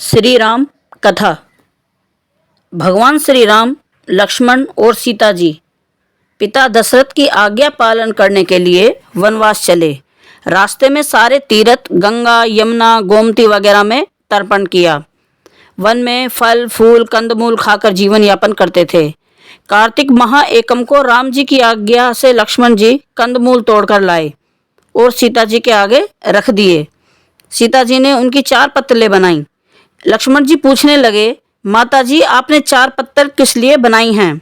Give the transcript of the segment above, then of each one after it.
श्री राम कथा। भगवान श्री राम, लक्ष्मण और सीता जी पिता दशरथ की आज्ञा पालन करने के लिए वनवास चले। रास्ते में सारे तीर्थ गंगा, यमुना, गोमती वगैरह में तर्पण किया। वन में फल फूल कंदमूल खाकर जीवन यापन करते थे। कार्तिक महा एकम को राम जी की आज्ञा से लक्ष्मण जी कंदमूल तोड़कर लाए और सीता जी के आगे रख दिए। सीता जी ने उनकी 4 पत्तलें बनाई। लक्ष्मण जी पूछने लगे, माता जी आपने 4 पत्तल किस लिए बनाई हैं?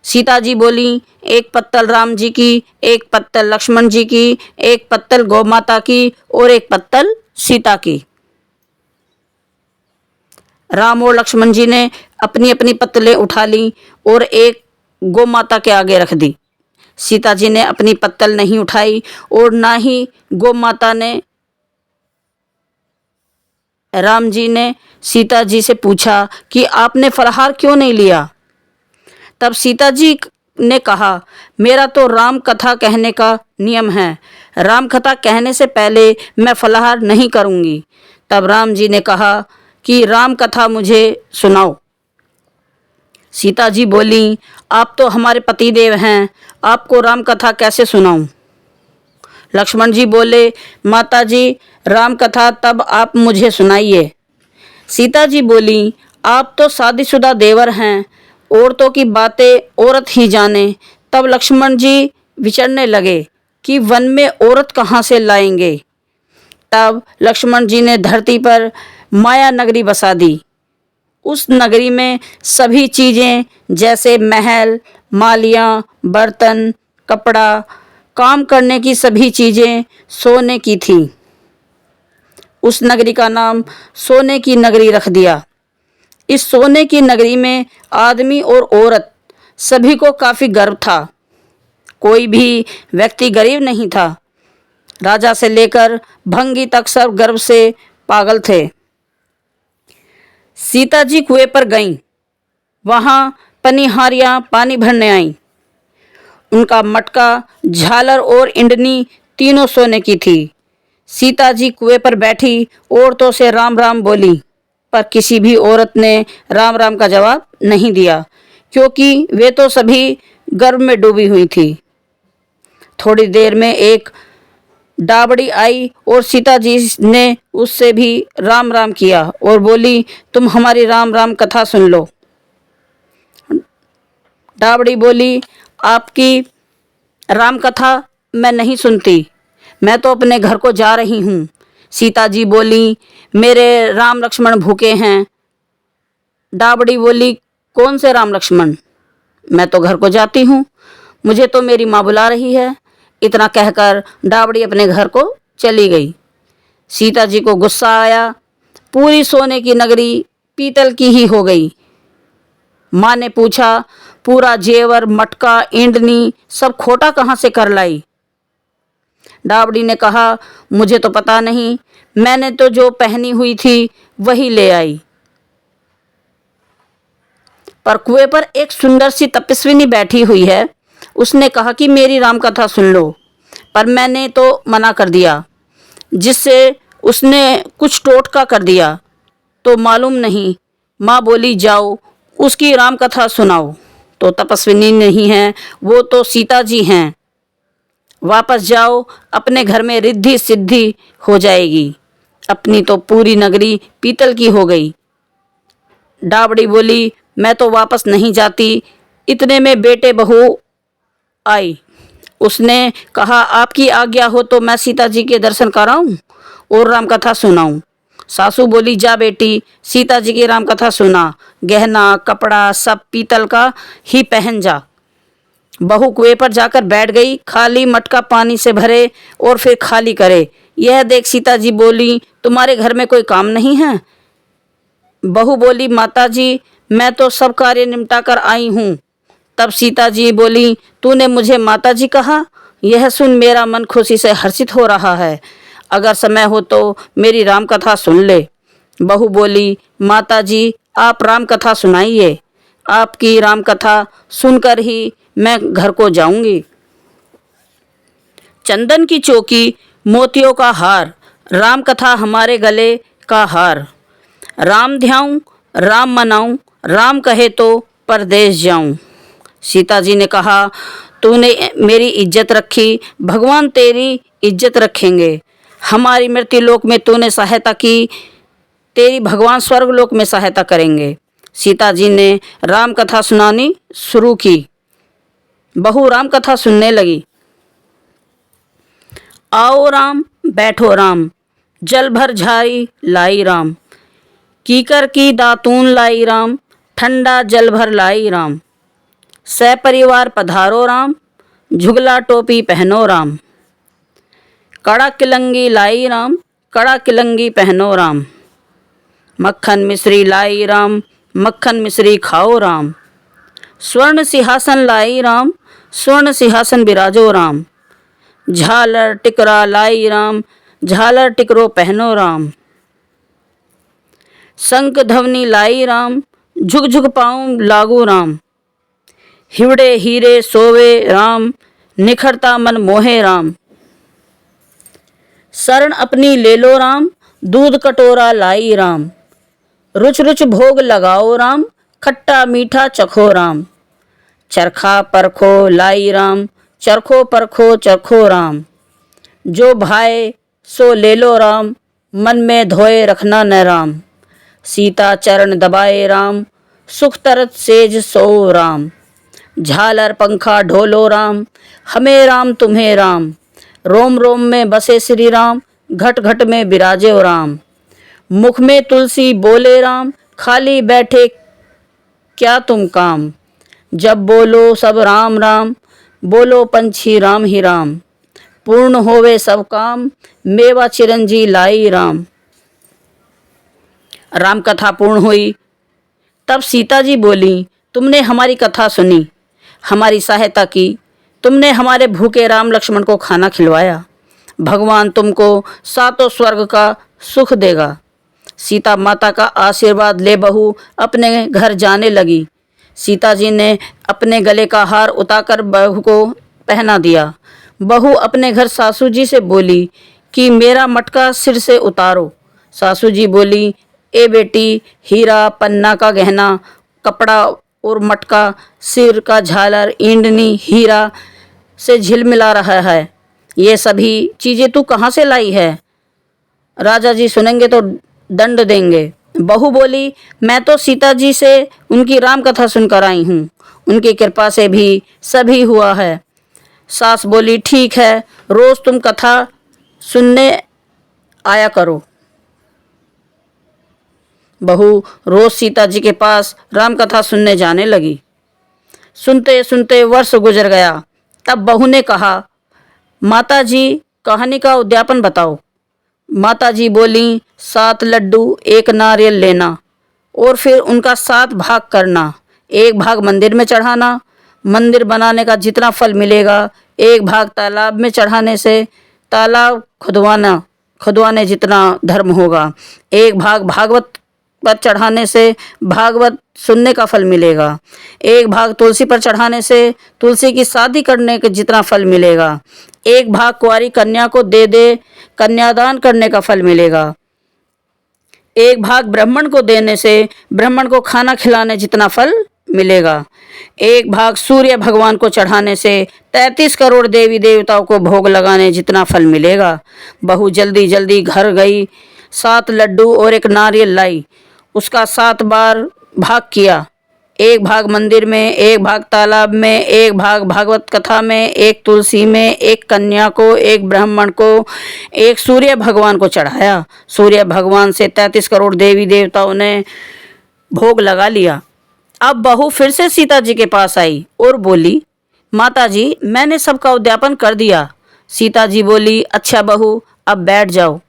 सीता जी बोली, एक पत्तल राम जी की, एक पत्तल लक्ष्मण जी की, एक पत्तल गौ माता की और एक पत्तल सीता की। राम और लक्ष्मण जी ने अपनी अपनी पत्तलें उठा ली और एक गौ माता के आगे रख दी। सीता जी ने अपनी पत्तल नहीं उठाई और ना ही गौ माता ने। राम जी ने सीता जी से पूछा कि आपने फलाहार क्यों नहीं लिया? तब सीता जी ने कहा, मेरा तो राम कथा कहने का नियम है। राम कथा कहने से पहले मैं फलाहार नहीं करूँगी। तब राम जी ने कहा कि राम कथा मुझे सुनाओ। सीता जी बोली, आप तो हमारे पतिदेव हैं, आपको राम कथा कैसे सुनाऊं? लक्ष्मण जी बोले, माता जी राम कथा तब आप मुझे सुनाइए। सीता जी बोली, आप तो शादीशुदा देवर हैं, औरतों की बातें औरत ही जाने। तब लक्ष्मण जी विचरने लगे कि वन में औरत कहाँ से लाएंगे। तब लक्ष्मण जी ने धरती पर माया नगरी बसा दी। उस नगरी में सभी चीज़ें जैसे महल, मालियाँ, बर्तन, कपड़ा, काम करने की सभी चीज़ें सोने की थीं। उस नगरी का नाम सोने की नगरी रख दिया। इस सोने की नगरी में आदमी और औरत सभी को काफ़ी गर्व था। कोई भी व्यक्ति गरीब नहीं था। राजा से लेकर भंगी तक सब गर्व से पागल थे। सीता जी कुएं पर गईं। वहाँ पनिहारियाँ पानी भरने आईं। उनका मटका, झालर और इंडनी तीनों सोने की थी। सीता जी कुएं पर बैठी औरतों से राम राम बोली, पर किसी भी औरत ने राम राम का जवाब नहीं दिया, क्योंकि वे तो सभी गर्व में डूबी हुई थी। थोड़ी देर में एक डाबड़ी आई और सीता जी ने उससे भी राम राम किया और बोली, तुम हमारी राम राम कथा सुन लो। डाबड़ी बोली, आपकी राम कथा मैं नहीं सुनती, मैं तो अपने घर को जा रही हूँ। सीता जी बोली, मेरे राम लक्ष्मण भूखे हैं। डाबड़ी बोली, कौन से राम लक्ष्मण? मैं तो घर को जाती हूँ, मुझे तो मेरी माँ बुला रही है। इतना कहकर डाबड़ी अपने घर को चली गई। सीता जी को गुस्सा आया। पूरी सोने की नगरी पीतल की ही हो गई। माँ ने पूछा, पूरा जेवर, मटका, इंडनी सब खोटा कहाँ से कर लाई? डाबड़ी ने कहा, मुझे तो पता नहीं, मैंने तो जो पहनी हुई थी वही ले आई। पर कुएं पर एक सुंदर सी तपस्विनी बैठी हुई है। उसने कहा कि मेरी राम कथा सुन लो, पर मैंने तो मना कर दिया, जिससे उसने कुछ टोटका कर दिया तो मालूम नहीं। माँ बोली, जाओ उसकी राम कथा सुनाओ। तो तपस्विनी नहीं है, वो तो सीता जी हैं। वापस जाओ, अपने घर में रिद्धि सिद्धि हो जाएगी। अपनी तो पूरी नगरी पीतल की हो गई। डाबड़ी बोली, मैं तो वापस नहीं जाती। इतने में बेटे बहू आई। उसने कहा, आपकी आज्ञा हो तो मैं सीता जी के दर्शन कराऊं और राम कथा सुनाऊं। सासू बोली, जा बेटी, सीता जी की राम कथा सुना। गहना कपड़ा सब पीतल का ही पहन जा। बहू कुएं पर जाकर बैठ गई। खाली मटका पानी से भरे और फिर खाली करे। यह देख सीता जी बोली, तुम्हारे घर में कोई काम नहीं है? बहू बोली, माता जी मैं तो सब कार्य निपटा कर आई हूँ। तब सीता जी बोली, तूने मुझे माता जी कहा? यह सुन मेरा मन खुशी से हर्षित हो रहा है। अगर समय हो तो मेरी राम कथा सुन ले। बहू बोली, माता जी आप राम कथा सुनाइए। आपकी राम कथा सुनकर ही मैं घर को जाऊंगी। चंदन की चौकी, मोतियों का हार, राम कथा हमारे गले का हार। राम ध्याऊं, राम मनाऊं, राम कहे तो परदेश जाऊं। सीता जी ने कहा, तूने मेरी इज्जत रखी, भगवान तेरी इज्जत रखेंगे। हमारी मृत्यु लोक में तूने सहायता की, तेरी भगवान स्वर्ग लोक में सहायता करेंगे। सीता जी ने राम कथा सुनानी शुरू की। बहू राम कथा सुनने लगी। आओ राम, बैठो राम, जल भर झाई लाई राम, कीकर की दातून लाई राम, ठंडा जल भर लाई राम, सपरिवार पधारो राम, झुगला टोपी पहनो राम, कड़ा किलंगी लाई राम, कड़ा किलंगी पहनो राम, मक्खन मिश्री लाई राम, मक्खन मिश्री खाओ राम, स्वर्ण सिंहासन लाई राम, स्वर्ण सिंहासन बिराजो राम, झालर टिकरा लाई राम, झालर टिकरो पहनो राम, शंख ध्वनि लाई राम, झुक झुक पाऊँ लागू राम, हिवड़े हीरे सोवे राम, निखरता मन मोहे राम, शरण अपनी ले लो राम, दूध कटोरा लाई राम, रुच रुच भोग लगाओ राम, खट्टा मीठा चखो राम, चरखा परखो लाई राम, चरखो परखो चरखो राम, जो भाए सो ले लो राम, मन में धोए रखना न राम, सीता चरण दबाए राम, सुख तरत सेज सो राम, झालर पंखा ढोलो राम, हमें राम तुम्हें राम, रोम रोम में बसे श्री राम, घट घट में बिराजे राम, मुख में तुलसी बोले राम, खाली बैठे क्या तुम काम, जब बोलो सब राम राम, बोलो पंछी राम ही राम, पूर्ण होवे सब काम, मेवा चिरंजी लाई राम। राम कथा पूर्ण हुई। तब सीता जी बोली, तुमने हमारी कथा सुनी, हमारी सहायता की, तुमने हमारे भूखे राम लक्ष्मण को खाना खिलवाया, भगवान तुमको सातों स्वर्ग का सुख देगा। सीता माता का आशीर्वाद ले बहू अपने घर जाने लगी। सीता जी ने अपने गले का हार उतारकर बहू को पहना दिया। बहू अपने घर सासू जी से बोली कि मेरा मटका सिर से उतारो। सासू जी बोली, ए बेटी, हीरा पन्ना का गहना, कपड़ा और मटका, सिर का झालर, ईंडनी, हीरा से झिलमिला रहा है, ये सभी चीज़ें तू कहाँ से लाई है? राजा जी सुनेंगे तो दंड देंगे। बहू बोली, मैं तो सीता जी से उनकी राम कथा सुनकर आई हूँ, उनकी कृपा से भी सभी हुआ है। सास बोली, ठीक है, रोज़ तुम कथा सुनने आया करो। बहू रोज़ सीता जी के पास राम कथा सुनने जाने लगी। सुनते सुनते वर्ष गुजर गया। तब बहू ने कहा, माता जी, कहानी का उद्यापन बताओ। माता जी बोली, 7 लड्डू, 1 नारियल लेना और फिर उनका 7 भाग करना। 1 भाग मंदिर में चढ़ाना, मंदिर बनाने का जितना फल मिलेगा 1 भाग तालाब में चढ़ाने से, तालाब खुदवाने जितना धर्म होगा। 1 भाग भागवत पर चढ़ाने से भागवत सुनने का फल मिलेगा। 1 भाग तुलसी पर चढ़ाने से तुलसी की शादी करने के जितना फल मिलेगा। 1 भाग कुंवारी कन्या को दे कन्यादान करने का फल मिलेगा। 1 भाग ब्राह्मण को देने से ब्राह्मण को खाना खिलाने जितना फल मिलेगा। 1 भाग सूर्य भगवान को चढ़ाने से 33 करोड़ देवी देवताओं को भोग लगाने जितना फल मिलेगा। बहू जल्दी जल्दी घर गई, 7 लड्डू और 1 नारियल लाई, उसका 7 बार भाग किया। 1 भाग मंदिर में, 1 भाग तालाब में, 1 भाग भागवत कथा में, 1 तुलसी में, 1 कन्या को, 1 ब्राह्मण को, 1 सूर्य भगवान को चढ़ाया। सूर्य भगवान से 33 करोड़ देवी देवताओं ने भोग लगा लिया। अब बहू फिर से सीता जी के पास आई और बोली, माता जी, मैंने सबका उद्यापन कर दिया। सीता जी बोली, अच्छा बहू, अब बैठ जाओ।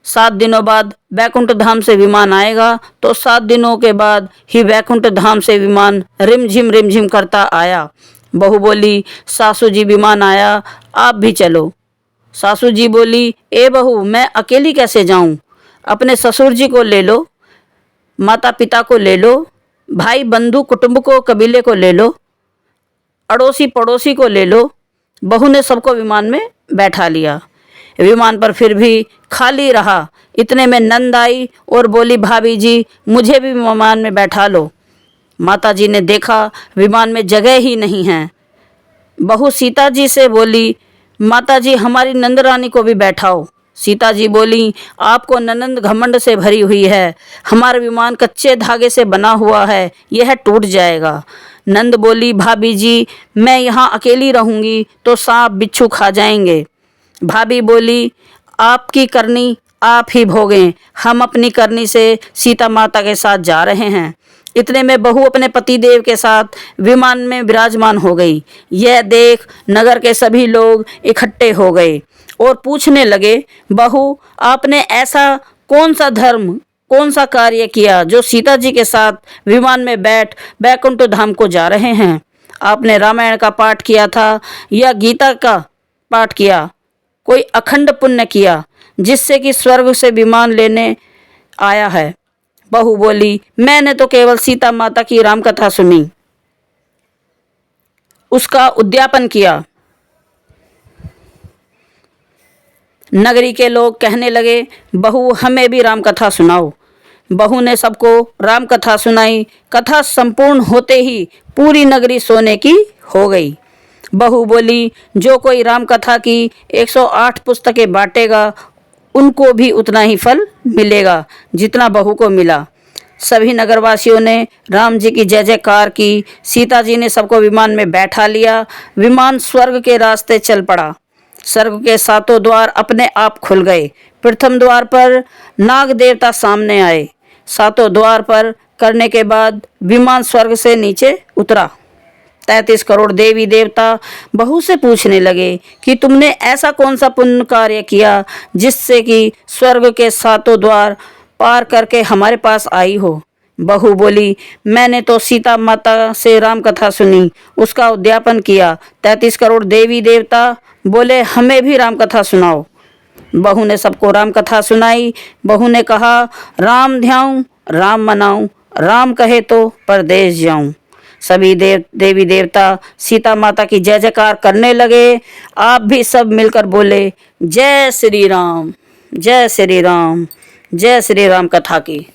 7 दिनों बाद वैकुंठ धाम से विमान आएगा, तो 7 दिनों के बाद ही वैकुंठ धाम से विमान रिमझिम करता आया। बहू बोली, सासू जी विमान आया, आप भी चलो। सासू जी बोली, ए बहू, मैं अकेली कैसे जाऊं? अपने ससुर जी को ले लो, माता पिता को ले लो, भाई बंधु कुटुंब को, कबीले को ले लो, अड़ोसी पड़ोसी को ले लो। बहू ने सबको विमान में बैठा लिया। विमान पर फिर भी खाली रहा। इतने में नंद आई और बोली, भाभी जी मुझे भी विमान में बैठा लो। माता जी ने देखा विमान में जगह ही नहीं है। बहू सीता जी से बोली, माता जी हमारी नंद रानी को भी बैठाओ। सीता जी बोली, आपको ननंद घमंड से भरी हुई है, हमारा विमान कच्चे धागे से बना हुआ है, यह टूट जाएगा। नंद बोली, भाभी जी मैं यहाँ अकेली रहूँगी तो सांप बिच्छू खा जाएंगे। भाभी बोली, आपकी करनी आप ही भोगें, हम अपनी करनी से सीता माता के साथ जा रहे हैं। इतने में बहू अपने पतिदेव के साथ विमान में विराजमान हो गई। यह देख नगर के सभी लोग इकट्ठे हो गए और पूछने लगे, बहू आपने ऐसा कौन सा धर्म, कौन सा कार्य किया जो सीता जी के साथ विमान में बैठ बैकुंठ धाम को जा रहे हैं? आपने रामायण का पाठ किया था या गीता का पाठ किया? कोई अखंड पुण्य किया जिससे कि स्वर्ग से विमान लेने आया है? बहू बोली, मैंने तो केवल सीता माता की राम कथा सुनी, उसका उद्यापन किया। नगरी के लोग कहने लगे, बहू हमें भी राम कथा सुनाओ। बहू ने सबको राम कथा सुनाई। कथा संपूर्ण होते ही पूरी नगरी सोने की हो गई। बहू बोली, जो कोई राम कथा की 108 पुस्तकें बांटेगा उनको भी उतना ही फल मिलेगा जितना बहू को मिला। सभी नगरवासियों ने राम जी की जय जयकार की। सीता जी ने सबको विमान में बैठा लिया। विमान स्वर्ग के रास्ते चल पड़ा। स्वर्ग के 7 द्वार अपने आप खुल गए। प्रथम द्वार पर नाग देवता सामने आए। 7 द्वार पर करने के बाद विमान स्वर्ग से नीचे उतरा। 33 करोड़ देवी देवता बहू से पूछने लगे कि तुमने ऐसा कौन सा पुण्य कार्य किया जिससे कि स्वर्ग के 7 द्वार पार करके हमारे पास आई हो। बहू बोली, मैंने तो सीता माता से राम कथा सुनी, उसका उद्यापन किया। 33 करोड़ देवी देवता बोले, हमें भी राम कथा सुनाओ। बहू ने सबको राम कथा सुनाई। बहू ने कहा, राम ध्याऊं राम मनाऊं, राम कहे तो परदेश जाऊं। सभी देवी देवता सीता माता की जय जयकार करने लगे। आप भी सब मिलकर बोले, जय श्री राम, जय श्री राम, जय श्री राम कथा की।